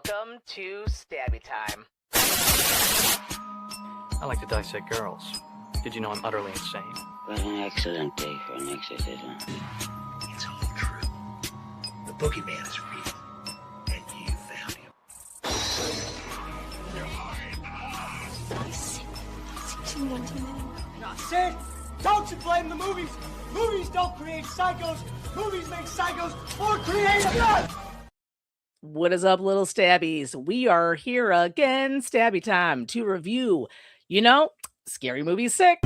Welcome to Stabby Time. I like to dissect girls. Did you know I'm utterly insane? What an excellent day for an exorcism. It's all true. The boogeyman is real, and you found him. I said, don't you blame the movies. Movies don't create psychos. Movies make psychos more creative. What is up, little stabbies? We are here again, Stabby Time, to review, Scary Movie 6.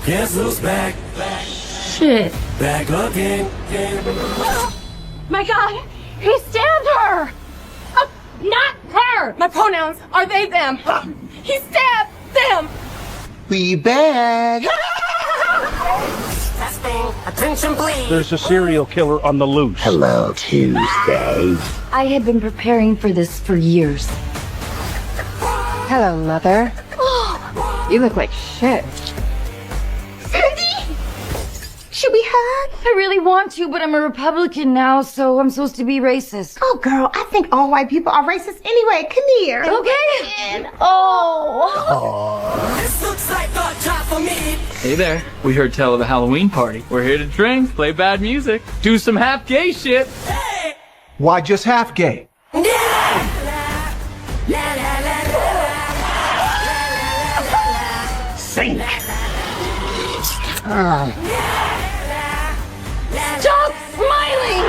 Guess who's back? Shit. Back again. My God, he stabbed her! Not her! My pronouns are they, them. He stabbed them! We back. Testing. Attention, please. There's a serial killer on the loose. Hello, Tuesday. I had been preparing for this for years. Hello, Mother. You look like shit. Should we hug? I really want to, but I'm a Republican now, so I'm supposed to be racist. Oh, girl, I think all white people are racist anyway. Come here. Okay. And, This looks like a job for me. Hey there. We heard tell of a Halloween party. We're here to drink, play bad music, do some half gay shit. Hey. Why just half gay? Sink. Stop smiling!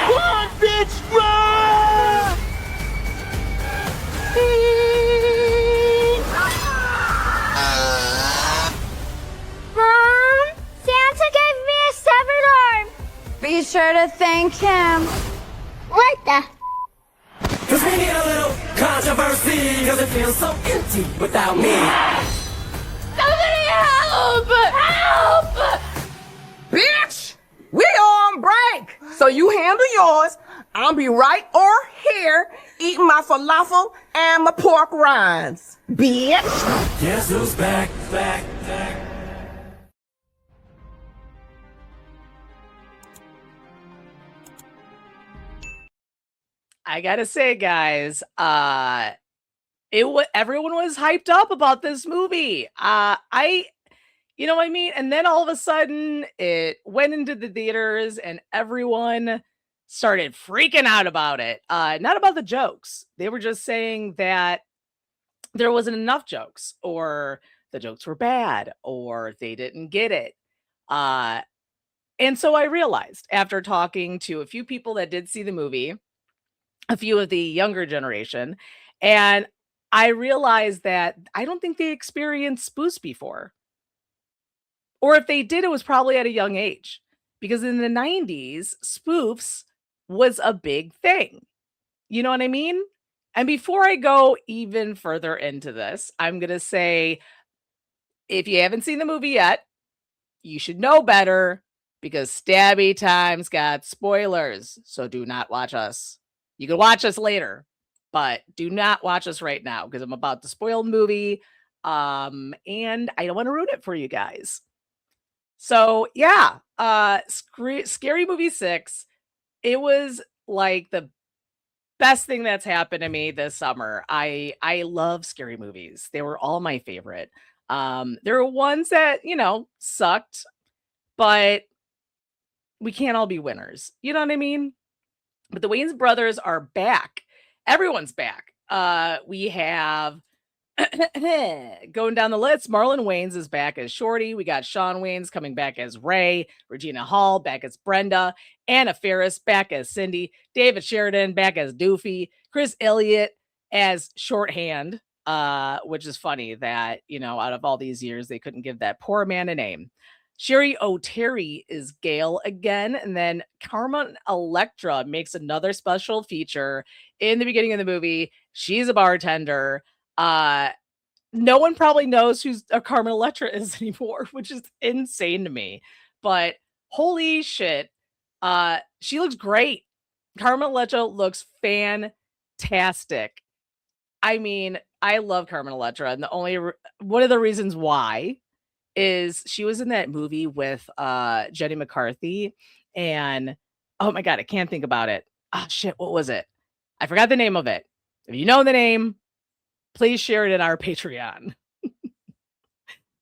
Run, bitch, run! Mom, Santa gave me a severed arm. Be sure to thank him. What the? Cause we need a little controversy. Cause it feels so empty without me. Somebody help! Help! Bitch, we on break. So you handle yours. I'll be right over here eating my falafel and my pork rinds. Bitch. Guess who's back? I gotta say, guys, everyone was hyped up about this movie. You know what I mean? And then all of a sudden it went into the theaters and everyone started freaking out about it. Not about the jokes. They were just saying that there wasn't enough jokes, or the jokes were bad, or they didn't get it. And so I realized, after talking to a few people that did see the movie, a few of the younger generation, and I realized that I don't think they experienced spoofs before. Or if they did, it was probably at a young age. Because in the 90s, spoofs was a big thing. You know what I mean? And before I go even further into this, I'm going to say, if you haven't seen the movie yet, you should know better, because Stabby Time's got spoilers. So do not watch us. You can watch us later, but do not watch us right now, because I'm about to spoil the movie. And I don't want to ruin it for you guys. So yeah, Scary Movie 6. It was like the best thing that's happened to me this summer. I love scary movies. They were all my favorite. There were ones that, sucked, but we can't all be winners. You know what I mean? But the Wayans brothers are back. Everyone's back. We have going down the list. Marlon Wayans is back as Shorty. We got Shawn Wayans coming back as Ray. Regina Hall back as Brenda. Anna Faris back as Cindy. David Sheridan back as Doofy. Chris Elliott as Shorthand, which is funny that, out of all these years, they couldn't give that poor man a name. Sherry O'Terry is Gail again. And then Carmen Electra makes another special feature in the beginning of the movie. She's a bartender. no one probably knows who's Carmen Electra is anymore, which is insane to me. But holy shit, she looks great. Carmen Electra looks fantastic. I mean, I love Carmen Electra, and one of the reasons why is she was in that movie with Jenny McCarthy, and oh my god, I can't think about it. Ah, shit, what was it? I forgot the name of it. If you know the name, please share it in our Patreon.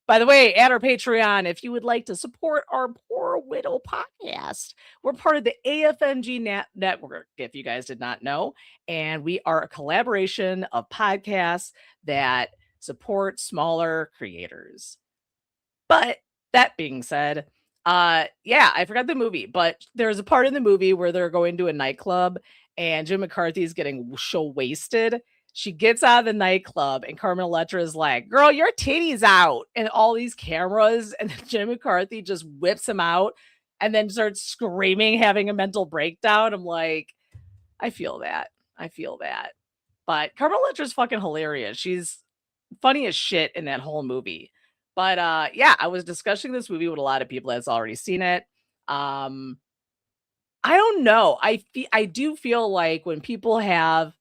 By the way, at our Patreon, if you would like to support our Poor Widow podcast, we're part of the AFMG network, if you guys did not know. And we are a collaboration of podcasts that support smaller creators. But that being said, yeah, I forgot the movie, but there's a part in the movie where they're going to a nightclub and Jim McCarthy's getting so wasted. She gets out of the nightclub and Carmen Electra is like, girl, your titty's out. And all these cameras, and then Jim McCarthy just whips him out and then starts screaming, having a mental breakdown. I'm like, I feel that. I feel that. But Carmen Electra's fucking hilarious. She's funny as shit in that whole movie. But yeah, I was discussing this movie with a lot of people that's already seen it. I don't know. I do feel like when people have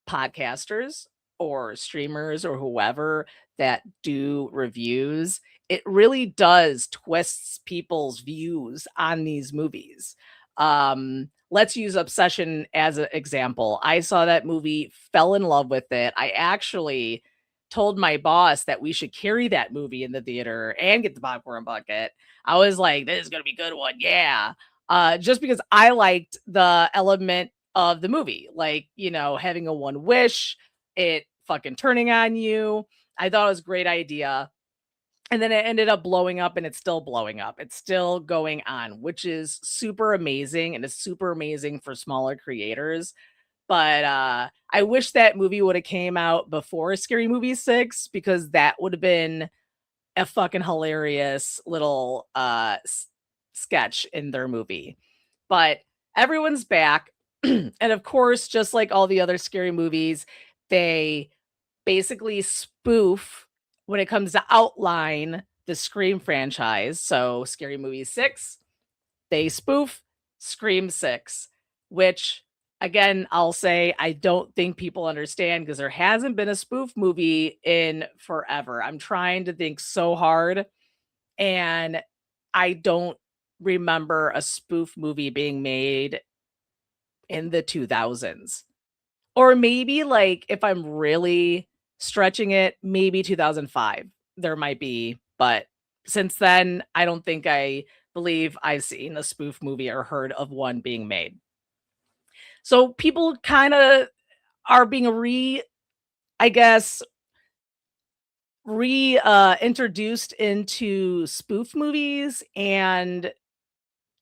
podcasters or streamers or whoever that do reviews, it really does twists people's views on these movies. Let's use Obsession as an example. I saw that movie, fell in love with it. I actually told my boss that we should carry that movie in the theater and get the popcorn bucket. I was like, this is gonna be a good one. Yeah. Just because I liked the element of the movie, like, you know, having a one wish, it fucking turning on you. I thought it was a great idea. And then it ended up blowing up, and it's still blowing up. It's still going on, which is super amazing, and it's super amazing for smaller creators. But I wish that movie would have came out before Scary Movie 6, because that would have been a fucking hilarious little sketch in their movie. But everyone's back. And of course, just like all the other scary movies, they basically spoof when it comes to outline the Scream franchise. So Scary Movie 6, they spoof Scream 6, which again, I'll say I don't think people understand because there hasn't been a spoof movie in forever. I'm trying to think so hard, and I don't remember a spoof movie being made in the 2000s. Or maybe, like, if I'm really stretching it, maybe 2005. There might be, but since then, I don't think I believe I've seen a spoof movie or heard of one being made. So people kind of are being I guess, introduced into spoof movies and,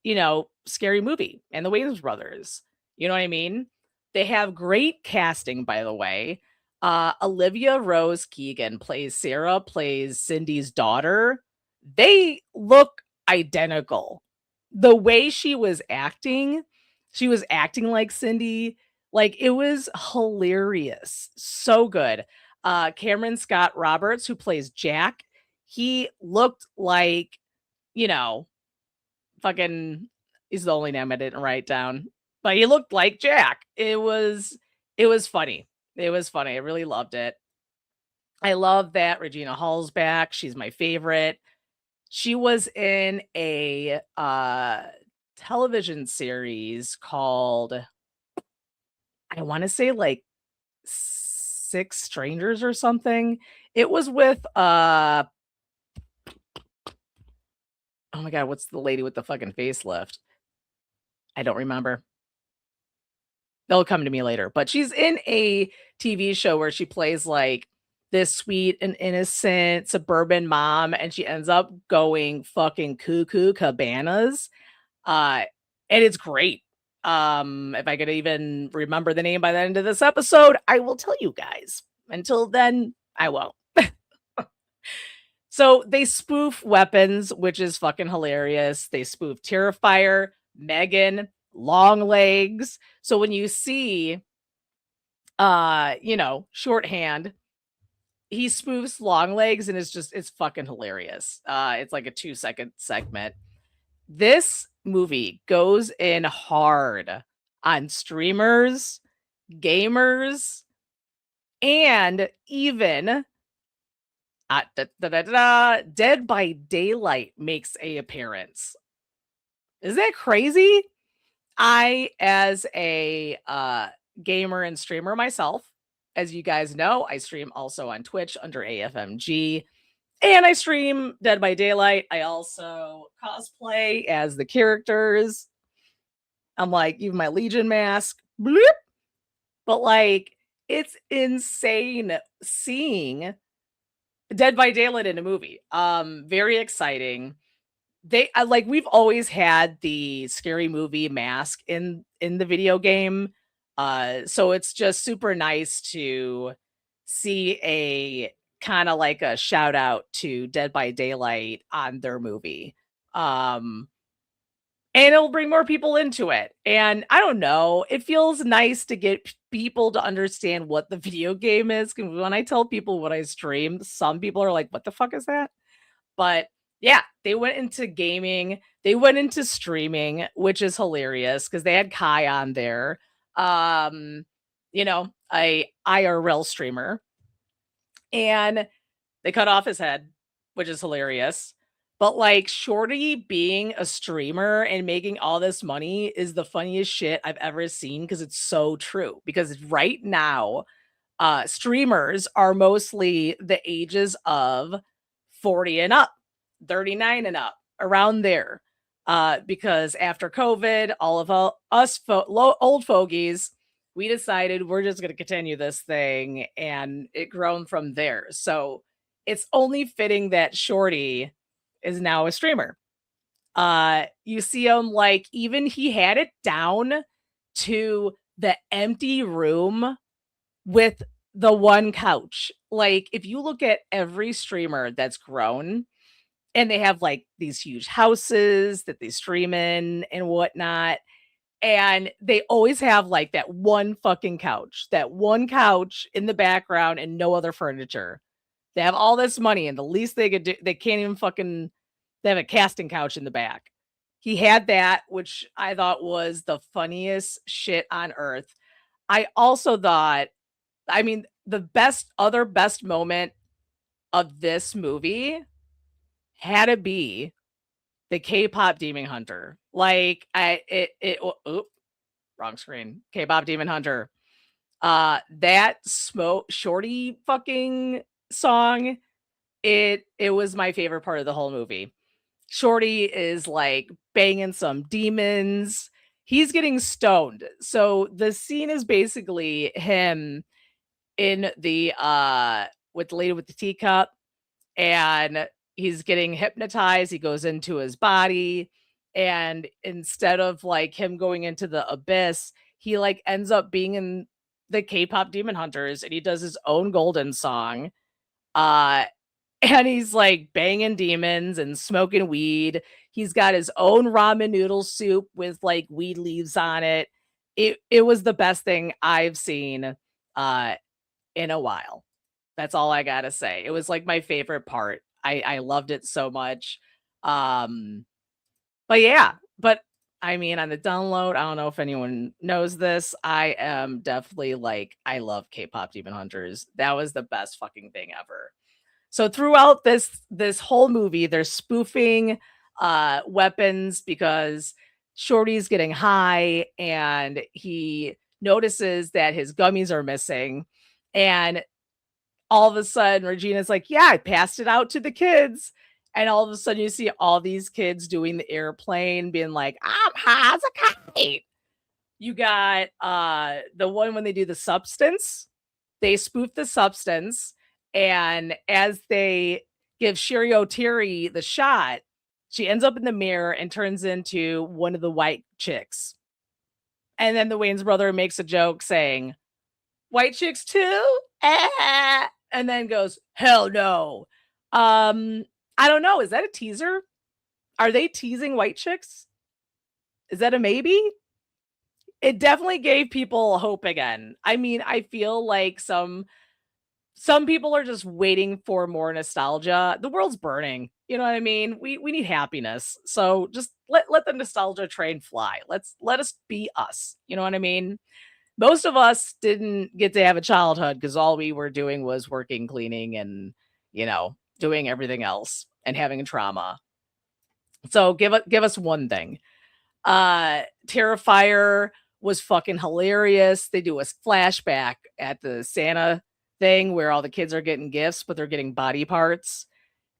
you know, Scary Movie and the Wayans Brothers. You know what I mean? They have great casting, by the way. Olivia Rose Keegan plays Sarah, plays Cindy's daughter. They look identical. The way she was acting like Cindy. Like, it was hilarious. So good. Cameron Scott Roberts, who plays Jack, he looked like, you know, fucking, he's the only name I didn't write down, but he looked like Jack. It was funny. It was funny. I really loved it. I love that Regina Hall's back. She's my favorite. She was in a television series called, I want to say, like, Six Strangers or something. It was with oh my god, what's the lady with the fucking facelift? I don't remember. They'll come to me later. But she's in a TV show where she plays like this sweet and innocent suburban mom, and she ends up going fucking cuckoo cabanas. And it's great. If I could even remember the name by the end of this episode, I will tell you guys. Until then, I won't. So they spoof weapons, which is fucking hilarious. They spoof Terrifier, Megan, Long Legs. So when you see, you know, shorthand he spoofs long legs and it's fucking hilarious. It's like a 2-second segment. This movie goes in hard on streamers, gamers, and even Dead by Daylight makes a appearance. Is that crazy? I, as a gamer and streamer myself, as you guys know, I stream also on Twitch under AFMG, and I stream Dead by Daylight. I also cosplay as the characters. I'm like, even my Legion mask, bloop. But like, it's insane seeing Dead by Daylight in a movie. Very exciting. We've always had the scary movie mask in the video game. So it's just super nice to see a kind of like a shout out to Dead by Daylight on their movie. And it'll bring more people into it. And I don't know, it feels nice to get people to understand what the video game is. 'Cause when I tell people what I stream, some people are like, what the fuck is that? But yeah, they went into gaming, they went into streaming, which is hilarious because they had Kai on there. Um, a IRL streamer, and they cut off his head, which is hilarious. But like Shorty being a streamer and making all this money is the funniest shit I've ever seen because it's so true. Because right now, streamers are mostly the ages of 40 and up, 39 and up, around there. Because after COVID, all of us old fogies, we decided we're just going to continue this thing, and it grown from there. So it's only fitting that Shorty is now a streamer. You see him, like, even he had it down to the empty room with the one couch. Like, if you look at every streamer that's grown and they have like these huge houses that they stream in and whatnot, and they always have like that one couch in the background and no other furniture. They have all this money, and the least they could do, they can't even fucking, they have a casting couch in the back. He had that, which I thought was the funniest shit on earth. I also thought, I mean, the best moment of this movie had to be the K-pop Demon Hunter. Like, wrong screen. K-pop Demon Hunter. That smoke Shorty fucking song, it was my favorite part of the whole movie. Shorty is like banging some demons. He's getting stoned. So the scene is basically him in the with the lady with the teacup, and he's getting hypnotized. He goes into his body, and instead of like him going into the abyss, he like ends up being in the K-pop Demon Hunters, and he does his own golden song. And he's like banging demons and smoking weed. He's got his own ramen noodle soup with like weed leaves on it. It was the best thing I've seen in a while. That's all I gotta say. It was like my favorite part. I loved it so much. But yeah, but I mean, on the download, I don't know if anyone knows this. I am definitely like, I love K-pop Demon Hunters. That was the best fucking thing ever. So throughout this whole movie, they're spoofing weapons because Shorty's getting high and he notices that his gummies are missing. And all of a sudden, Regina's like, yeah, I passed it out to the kids. And all of a sudden, you see all these kids doing the airplane, being like, I'm high as a kite. You got the one when they do the substance. They spoof the substance. And as they give Shirio Terry the shot, she ends up in the mirror and turns into one of the white chicks. And then the Wayne's brother makes a joke saying, white chicks too? And then goes, hell no. I don't know. Is that a teaser? Are they teasing white chicks? Is that a maybe? It definitely gave people hope again. I mean, I feel like some some people are just waiting for more nostalgia. The world's burning. You know what I mean? We need happiness. So just let the nostalgia train fly. Let us be us. You know what I mean? Most of us didn't get to have a childhood because all we were doing was working, cleaning, and doing everything else and having trauma. So give us one thing. Terrifier was fucking hilarious. They do a flashback at the Santa thing where all the kids are getting gifts, but they're getting body parts.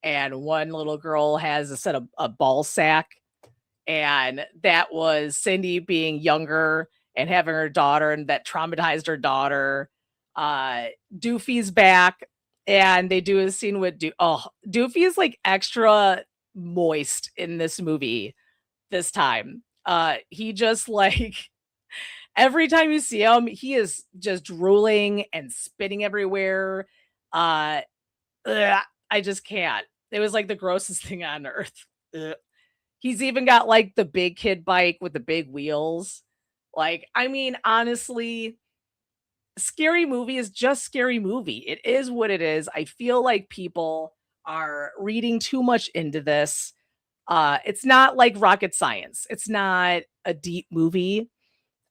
And one little girl has a set of a ball sack. And that was Cindy being younger and having her daughter, and that traumatized her daughter. Doofy's back, and they do a scene with Doofy is like extra moist in this movie this time. He just like every time you see him, he is just drooling and spitting everywhere. Ugh, I just can't. It was like the grossest thing on earth. Ugh. He's even got like the big kid bike with the big wheels. Like, I mean, honestly, Scary Movie is just Scary Movie. It is what it is. I feel like people are reading too much into this. It's not like rocket science. It's not a deep movie.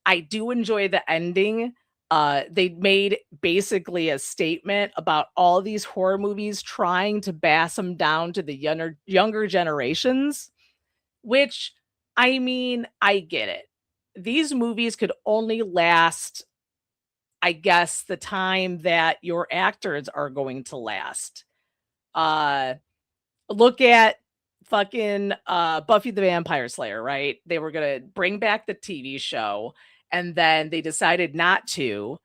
I do enjoy the ending. They made basically a statement about all these horror movies trying to bass them down to the younger generations, which, I mean, I get it. These movies could only last, I guess, the time that your actors are going to last. Look at fucking Buffy the Vampire Slayer, right? They were going to bring back the TV show, and then they decided not to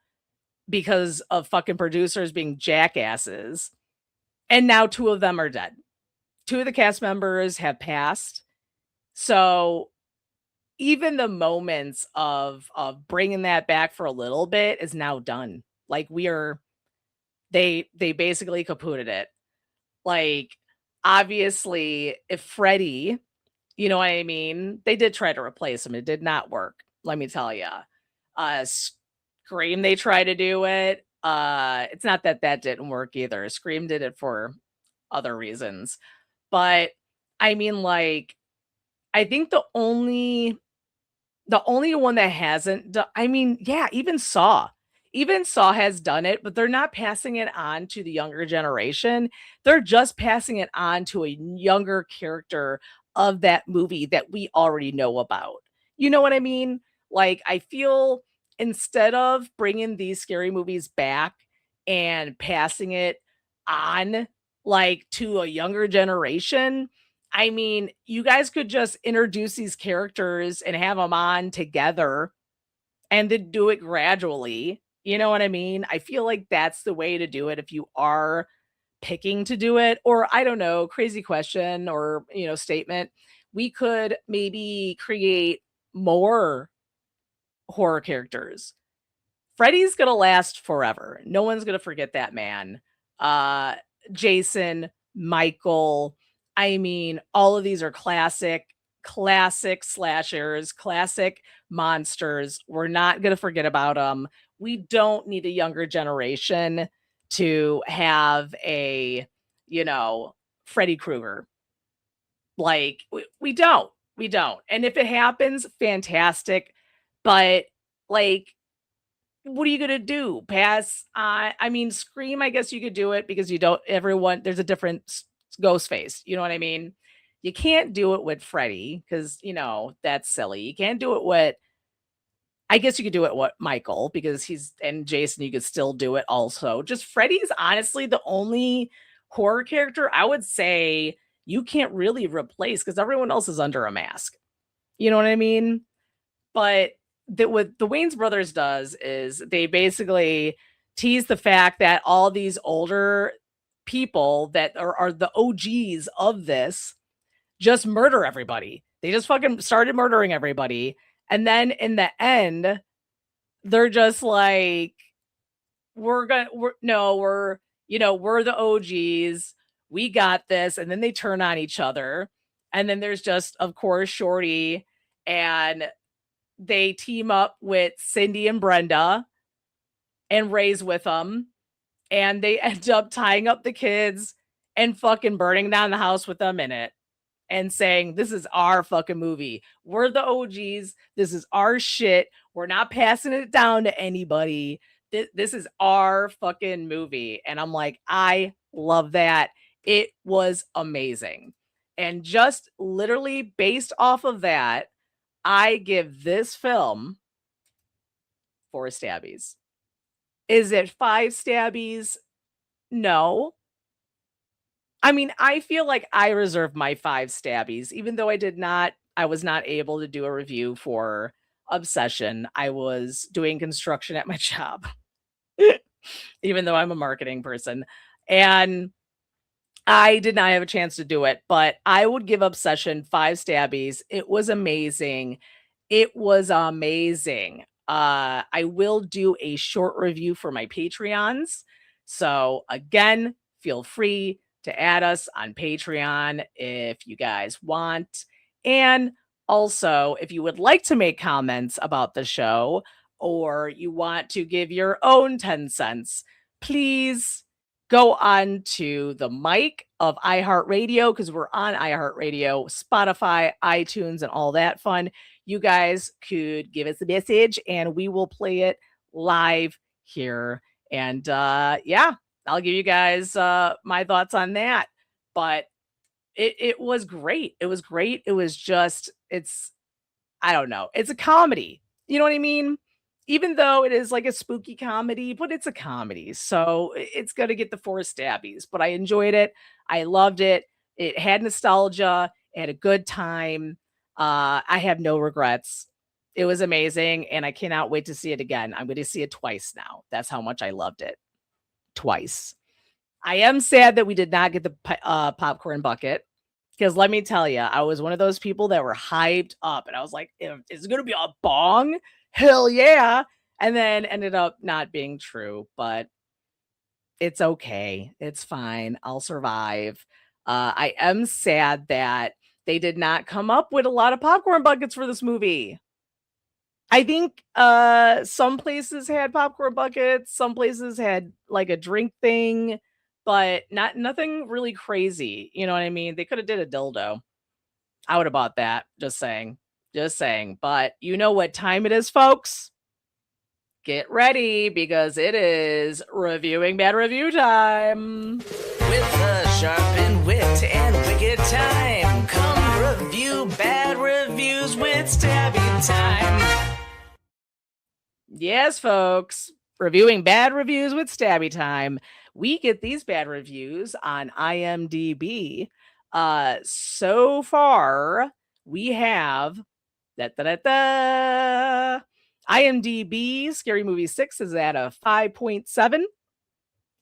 because of fucking producers being jackasses. And now 2 of them are dead. 2 of the cast members have passed. So even the moments of bringing that back for a little bit is now done. Like they basically kaputted it. Like, obviously, if Freddy, you know what I mean? They did try to replace him. It did not work. Let me tell you. Scream, they try to do it. It's not that didn't work either. Scream did it for other reasons. But I mean, like, I think the only one that hasn't done, I mean, yeah, even Saw has done it, but they're not passing it on to the younger generation. They're just passing it on to a younger character of that movie that we already know about. You know what I mean? Like, I feel instead of bringing these scary movies back and passing it on like to a younger generation, I mean, you guys could just introduce these characters and have them on together and then do it gradually. You know what I mean? I feel like that's the way to do it if you are picking to do it. Or I don't know, crazy question or, statement. We could maybe create more horror characters. Freddy's going to last forever. No one's going to forget that man. Jason, Michael, I mean, all of these are classic slashers, classic monsters. We're not going to forget about them. We don't need a younger generation to have a, Freddy Krueger. Like, we don't. And if it happens, fantastic. But, like, what are you going to do? Pass? I mean, Scream, I guess you could do it because there's a different ghost face. You know what I mean? You can't do it with Freddy because, that's silly. You can't do it with, I guess you could do it with Michael because and Jason, you could still do it also. Just Freddy's honestly the only horror character I would say you can't really replace because everyone else is under a mask. You know what I mean? But what the Wayans brothers does is they basically tease the fact that all these older people that are the OGs of this just murder everybody. They just fucking started murdering everybody. And then in the end, they're just like, we're the OGs. We got this. And then they turn on each other. And then there's just, of course, Shorty, and they team up with Cindy and Brenda, and Ray's with them. and they end up tying up the kids and fucking burning down the house with them in it and saying, this is our fucking movie. We're the OGs. This is our shit. We're not passing it down to anybody. This is our fucking movie. And I'm like, I love that. It was amazing. And just literally based off of that, I give this film 4 Stabbies. Is it 5 Stabbies? No. I mean, I feel like I reserve my 5 Stabbies, even though I was not able to do a review for Obsession. I was doing construction at my job, even though I'm a marketing person. And I did not have a chance to do it, but I would give Obsession 5 Stabbies. It was amazing. It was amazing. I will do a short review for my Patreons. So again, feel free to add us on Patreon if you guys want. And also, if you would like to make comments about the show or you want to give your own 10 cents, please go on to the mic of iHeartRadio, because we're on iHeartRadio, Spotify, iTunes, and all that fun. You guys could give us a message and we will play it live here. And yeah, I'll give you guys my thoughts on that. But it was great. It was great. It was just, I don't know. It's a comedy. You know what I mean? Even though it is like a spooky comedy, but it's a comedy. So it's going to get the 4 Stabbies. But I enjoyed it. I loved it. It had nostalgia. It had a good time. I have no regrets. It was amazing. And I cannot wait to see it again. I'm going to see it twice now. That's how much I loved it. Twice. I am sad that we did not get the popcorn bucket. Because let me tell you, I was one of those people that were hyped up. And I was like, is it going to be a bong? Hell yeah. And then ended up not being true. But it's okay. It's fine. I'll survive. I am sad that they did not come up with a lot of popcorn buckets for this movie. I think some places had popcorn buckets. Some places had like a drink thing. But nothing really crazy. You know what I mean? They could have did a dildo. I would have bought that. Just saying. Just saying. But you know what time it is, folks? Get ready because it is reviewing bad review time. With a sharpen wit and wicked time, come review bad reviews with Stabby Time. Yes, folks. Reviewing bad reviews with Stabby Time. We get these bad reviews on IMDb. So far, we have IMDb Scary Movie 6 is at a 5.7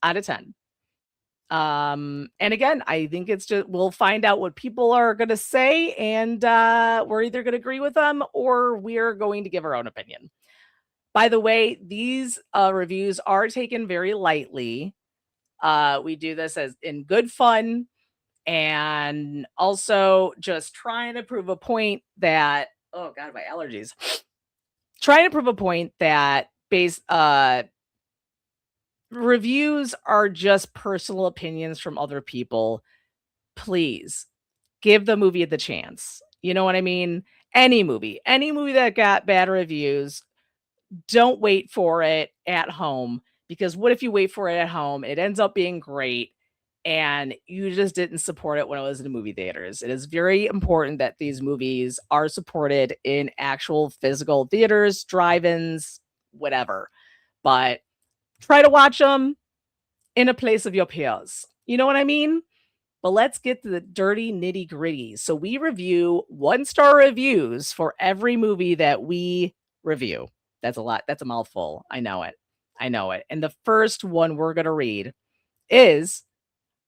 out of 10. And again, I think it's just, we'll find out what people are going to say, and we're either going to agree with them or we're going to give our own opinion. By the way, these reviews are taken very lightly. We do this as in good fun and also just trying to prove a point that, oh God, my allergies. Trying to prove a point that reviews are just personal opinions from other people. Please give the movie the chance. You know what I mean? Any movie that got bad reviews, don't wait for it at home, because what if you wait for it at home? It ends up being great and you just didn't support it when it was in the movie theaters. It is very important that these movies are supported in actual physical theaters, drive-ins, whatever. But try to watch them in a place of your peers. You know what I mean? But let's get to the dirty nitty gritty. So we review 1-star reviews for every movie that we review. That's a lot. That's a mouthful. I know it. And the first one we're going to read is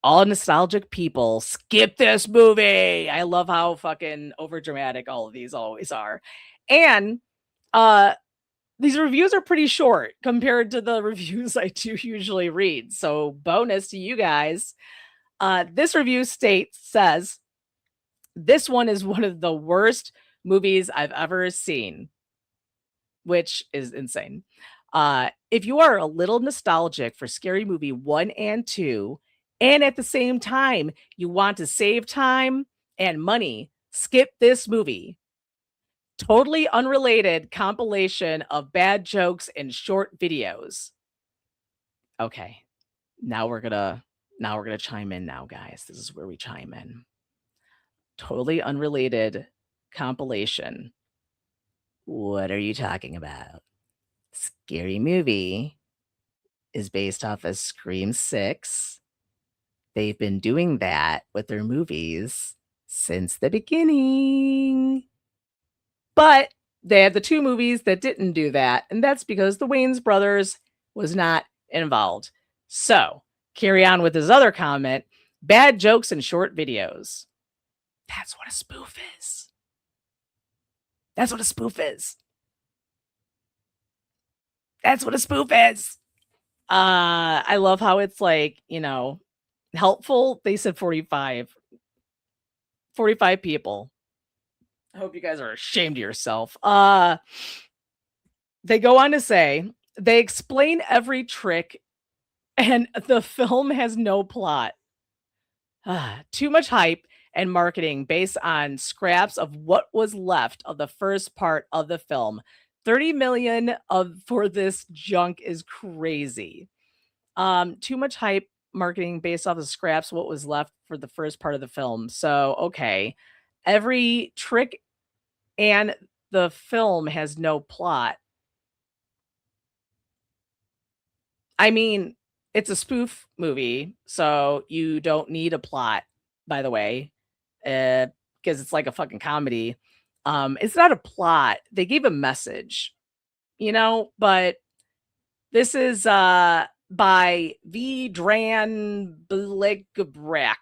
all nostalgic people skip this movie. I love how fucking overdramatic all of these always are. And these reviews are pretty short compared to the reviews I do usually read. So bonus to you guys. This review says, this one is one of the worst movies I've ever seen, which is insane. If you are a little nostalgic for Scary Movie 1 and 2, and at the same time you want to save time and money, skip this movie. Totally unrelated compilation of bad jokes and short videos. Okay. Now we're gonna chime in now, guys. This is where we chime in. Totally unrelated compilation. What are you talking about? Scary Movie is based off of Scream 6. They've been doing that with their movies since the beginning. But they had the 2 movies that didn't do that, and that's because the Wayans brothers was not involved. So, carry on with his other comment, bad jokes and short videos. That's what a spoof is. That's what a spoof is. That's what a spoof is. I love how it's like, helpful. They said 45 people. I hope you guys are ashamed of yourself. They go on to say, they explain every trick and the film has no plot. Too much hype and marketing based on scraps of what was left of the first part of the film. 30 million for this junk is crazy. Too much hype marketing based off the scraps what was left for the first part of the film. So, okay. Every trick and the film has no plot. I mean, it's a spoof movie, so you don't need a plot, by the way, because it's like a fucking comedy. It's not a plot. They gave a message, but this is by V. Dran Blickbrack.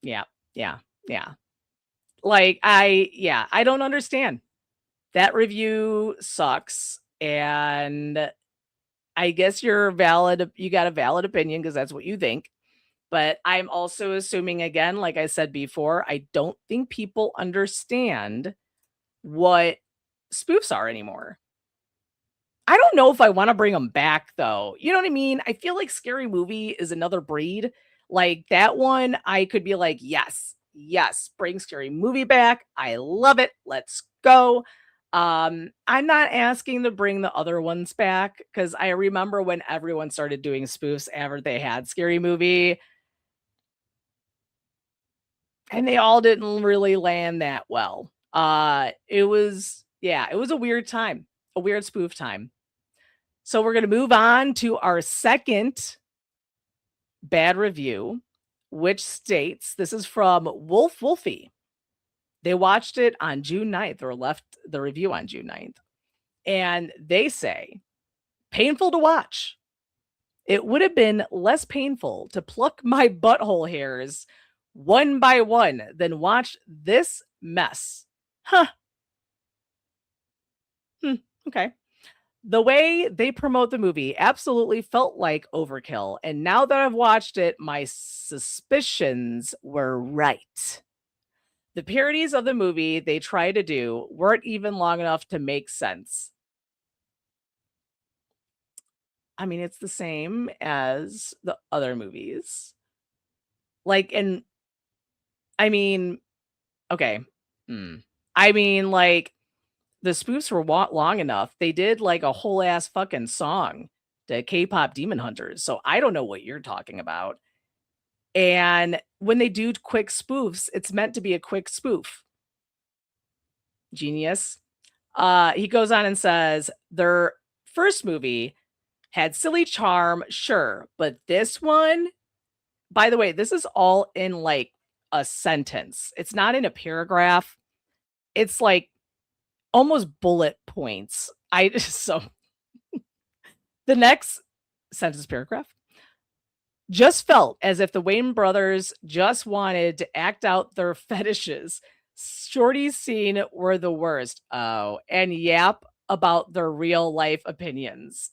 Yeah. I don't understand. That review sucks, and I guess you got a valid opinion because that's what you think. But I'm also assuming, again, like I said before, I don't think people understand what spoofs are anymore. I don't know if I want to bring them back, though. You know what I mean? I feel like Scary Movie is another breed. Like that one, I could be like, yes, bring Scary Movie back. I love it. Let's go. I'm not asking to bring the other ones back because I remember when everyone started doing spoofs after they had Scary Movie, and they all didn't really land that well. It was a weird time, a weird spoof time. So we're going to move on to our second bad review, which states, this is from Wolfie. They watched it on June 9th or left the review on June 9th. And they say, painful to watch. It would have been less painful to pluck my butthole hairs one by one than watch this mess. Huh. Okay. The way they promote the movie absolutely felt like overkill. And now that I've watched it, my suspicions were right. The parodies of the movie they try to do weren't even long enough to make sense. I mean, it's the same as the other movies. Okay. The spoofs were long enough. They did like a whole ass fucking song to K-pop Demon Hunters. So I don't know what you're talking about. And when they do quick spoofs, it's meant to be a quick spoof. Genius. He goes on and says their first movie had silly charm, sure, but this one, by the way, this is all in like a sentence. It's not in a paragraph. It's like almost bullet points. So the next sentence paragraph just felt as if the Wayne brothers just wanted to act out their fetishes. Shorty's scene were the worst. Oh, and yap about their real life opinions.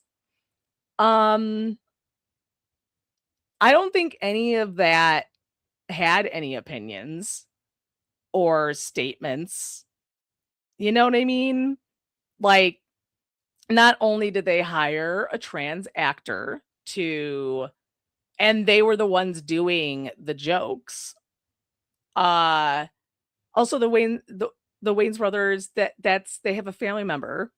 I don't think any of that had any opinions or statements. You know what I mean? Like, not only did they hire a trans actor to and they were the ones doing the jokes. Uh Also, the Wayans brothers, they have a family member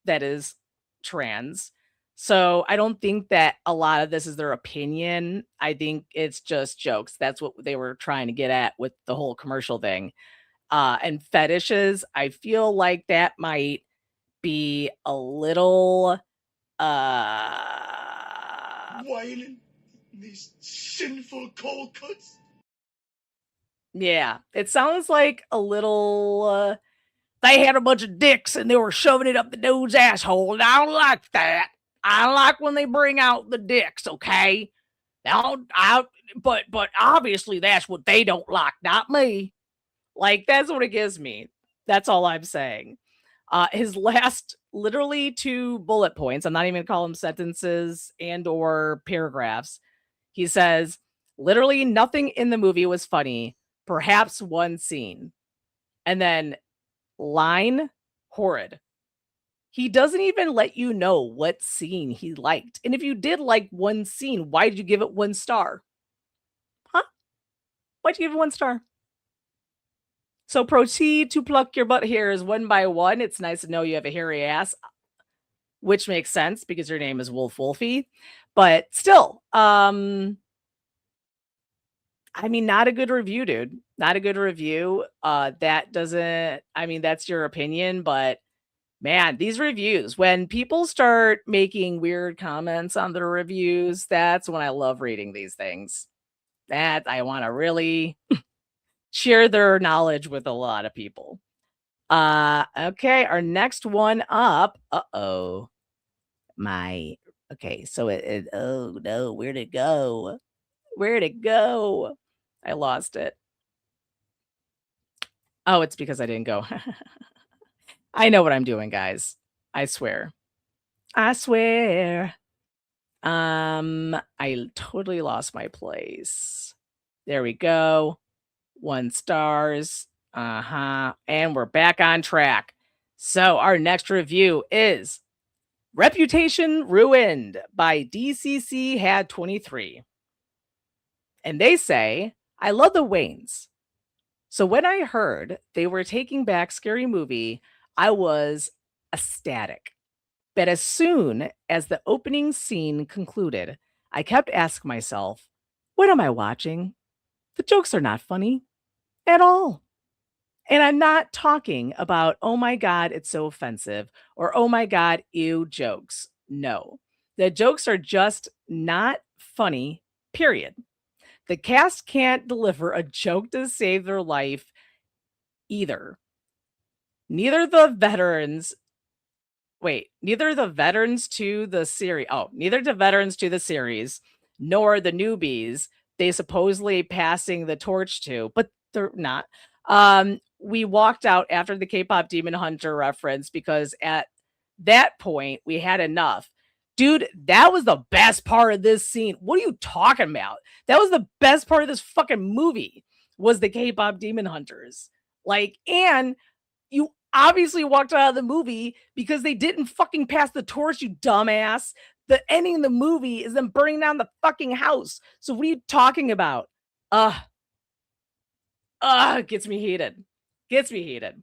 that is trans. So, I don't think that a lot of this is their opinion. I think it's just jokes. That's what they were trying to get at with the whole commercial thing. And fetishes, I feel like that might be a little, Whining these sinful cold cuts. yeah, it sounds like a little, they had a bunch of dicks and they were shoving it up the dude's asshole, and I don't like that. I don't like when they bring out the dicks, okay? But obviously that's what they don't like, not me. Like, that's what it gives me. That's all I'm saying. His last literally 2 bullet points, I'm not even gonna call them sentences and or paragraphs. He says, "Literally nothing in the movie was funny, perhaps one scene." And then line, horrid. He doesn't even let you know what scene he liked. And if you did like one scene, why did you give it 1 star? Huh? Why'd you give it 1 star? So proceed to pluck your butt hairs one by one. It's nice to know you have a hairy ass, which makes sense because your name is Wolf Wolfie. But still, I mean, not a good review, dude. Not a good review. That doesn't, I mean, that's your opinion, but man, these reviews, when people start making weird comments on their reviews, that's when I love reading these things. That I want to really share their knowledge with a lot of people. Okay, our next one up. Uh-oh. Okay, so oh no, where'd it go? Where'd it go? I lost it. Oh, it's because I didn't go. I know what I'm doing, guys. I swear. I swear. I totally lost my place. There we go. 1 stars. Uh-huh. And we're back on track. So our next review is Reputation Ruined by DCC Had 23. And they say, I love the Wayans. So when I heard they were taking back Scary Movie, I was ecstatic. But as soon as the opening scene concluded, I kept asking myself, what am I watching? The jokes are not funny at all. And I'm not talking about, oh my God, it's so offensive, or oh my God, ew jokes. No, the jokes are just not funny, period. The cast can't deliver a joke to save their life either. Neither the veterans to the series. Oh, neither the veterans to the series, nor the newbies they supposedly passing the torch to, but they're not. We walked out after the K-pop Demon Hunter reference because at that point we had enough. Dude, that was the best part of this scene. What are you talking about? That was the best part of this fucking movie was the K-pop Demon Hunters. Like, and you obviously walked out of the movie because they didn't fucking pass the torch, you dumbass. The ending of the movie is them burning down the fucking house. So what are you talking about? Gets me heated. Gets me heated.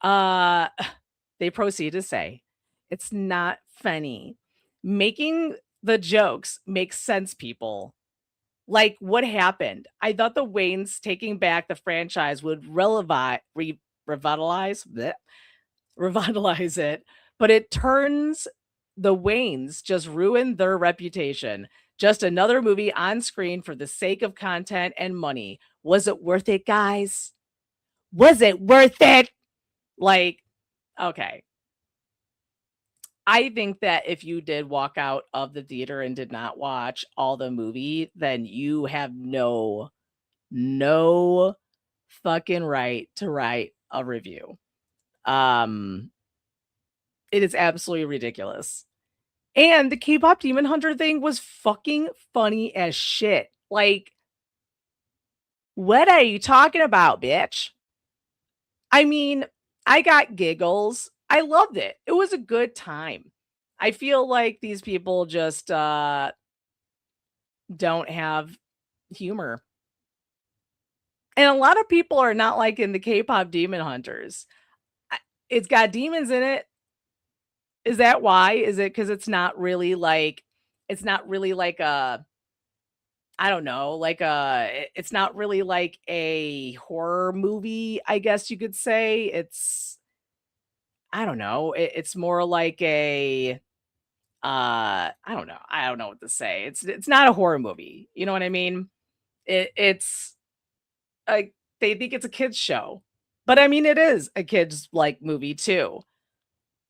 They proceed to say, it's not funny. Making the jokes makes sense, people. Like, what happened? I thought the Wayans taking back the franchise would revitalize it, but it turns the Wayans just ruined their reputation. Just another movie on screen for the sake of content and money. Was it worth it, guys? Was it worth it? Like, okay. I think that if you did walk out of the theater and did not watch all the movie, then you have no fucking right to write a review. It is absolutely ridiculous. And the K-pop Demon Hunter thing was fucking funny as shit. Like, what are you talking about, bitch? I mean, I got giggles. I loved it. It was a good time. I feel like these people just don't have humor. And a lot of people are not liking the K-pop Demon Hunters. It's got demons in it. Is that why? Is it because it's not really like a, I don't know, like it's not really like a horror movie, I guess you could say. I don't know. It's more like a I don't know. I don't know what to say. It's not a horror movie. You know what I mean? It's like they think it's a kids show. But I mean it is a kids like movie too.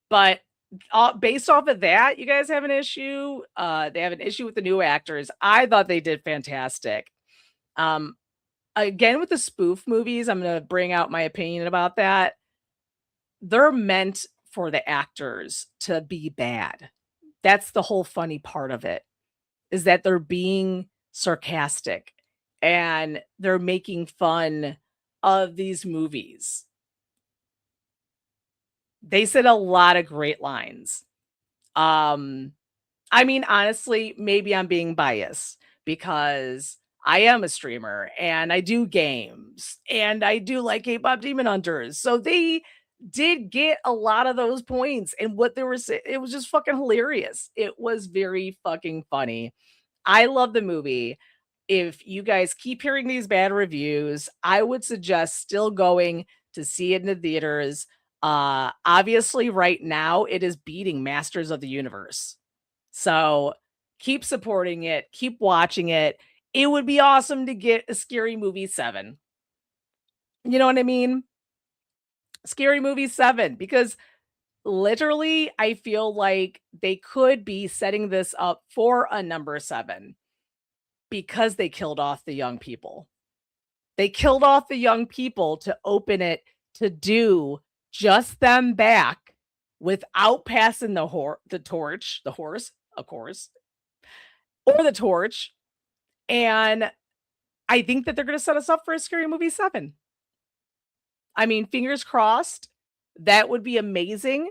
But based off of that, you guys have an issue. They have an issue with the new actors. I thought they did fantastic. Um, Again, with the spoof movies, I'm going to bring out my opinion about that. They're meant for the actors to be bad. That's the whole funny part of it, is that they're being sarcastic and they're making fun of these movies. They said a lot of great lines. I mean, honestly, maybe I'm being biased because I am a streamer and I do games and I do like K-pop Demon Hunters. So they did get a lot of those points, and what they were saying, it was just fucking hilarious. It was very fucking funny. I love the movie. If you guys keep hearing these bad reviews, I would suggest still going to see it in the theaters. Obviously right now it is beating Masters of the Universe. So keep supporting it, keep watching it. It would be awesome to get a Scary Movie 7. You know what I mean? Scary Movie 7, because literally I feel like they could be setting this up for a number 7 because they killed off the young people. They killed off the young people to open it to do just them back without passing the torch, the horse, of course, or the torch. And I think that they're going to set us up for a Scary Movie 7. I mean, fingers crossed. That would be amazing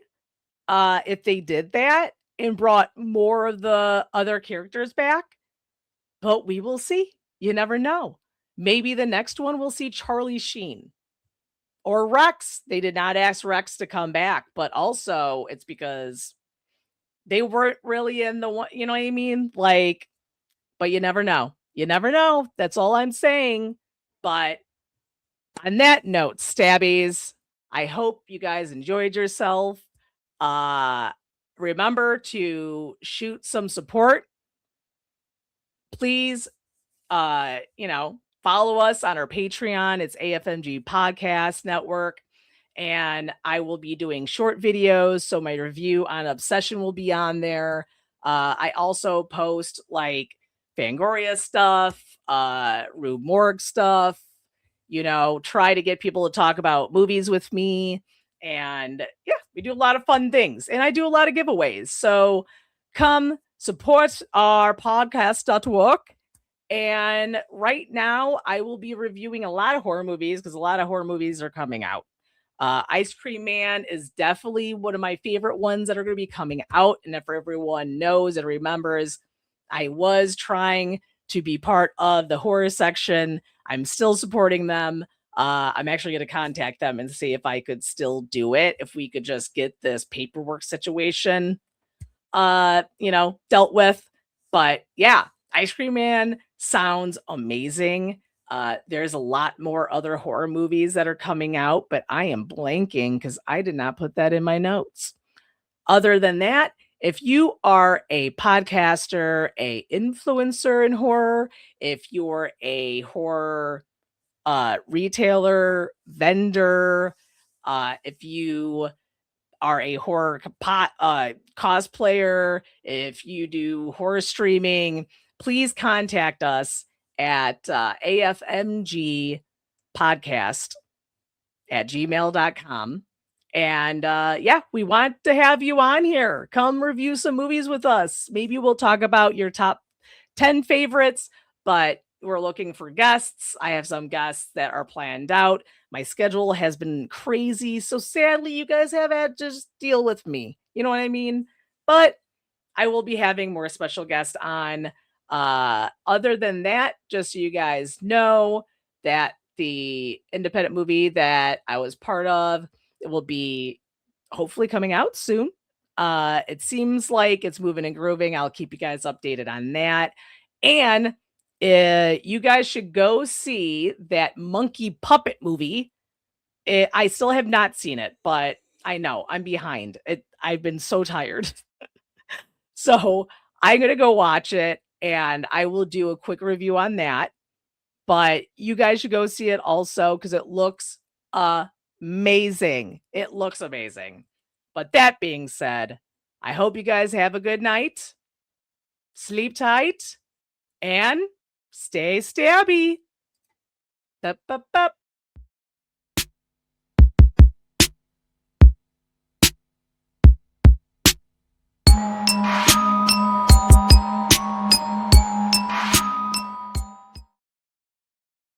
if they did that and brought more of the other characters back. But we will see. You never know. Maybe the next one we'll see Charlie Sheen or Rex. They did not ask Rex to come back, but also it's because they weren't really in the one, you know what I mean? Like, but you never know. You never know. That's all I'm saying. But on that note, Stabbies, I hope you guys enjoyed yourself. Remember to shoot some support. Please, follow us on our Patreon. It's AFMG Podcast Network. And I will be doing short videos. So my review on Obsession will be on there. I also post like Fangoria stuff, Rube Morgue stuff, try to get people to talk about movies with me. And yeah, we do a lot of fun things. And I do a lot of giveaways. So come support our podcast.work. And right now, I will be reviewing a lot of horror movies because a lot of horror movies are coming out. Ice Cream Man is definitely one of my favorite ones that are going to be coming out. And if everyone knows and remembers, I was trying to be part of the horror section. I'm still supporting them. I'm actually going to contact them and see if I could still do it. If we could just get this paperwork situation, dealt with. But yeah, Ice Cream Man sounds amazing. There's a lot more other horror movies that are coming out, but I am blanking because I did not put that in my notes. Other than that, if you are a podcaster, a influencer in horror, if you're a horror retailer, vendor, if you are a horror cosplayer, if you do horror streaming, please contact us at afmgpodcast@gmail.com. And we want to have you on here. Come review some movies with us. Maybe we'll talk about your top 10 favorites, but we're looking for guests. I have some guests that are planned out. My schedule has been crazy. So sadly, you guys have had to just deal with me. You know what I mean? But I will be having more special guests on. Other than that, just so you guys know that the independent movie that I was part of, it will be hopefully coming out soon. It seems like it's moving and grooving. I'll keep you guys updated on that. And you guys should go see that monkey puppet movie. I still have not seen it, but I know I'm behind. I've been so tired. So I'm going to go watch it and I will do a quick review on that. But you guys should go see it also because it looks amazing. It looks amazing. But that being said, I hope you guys have a good night. Sleep tight and stay stabby. Bup, bup, bup.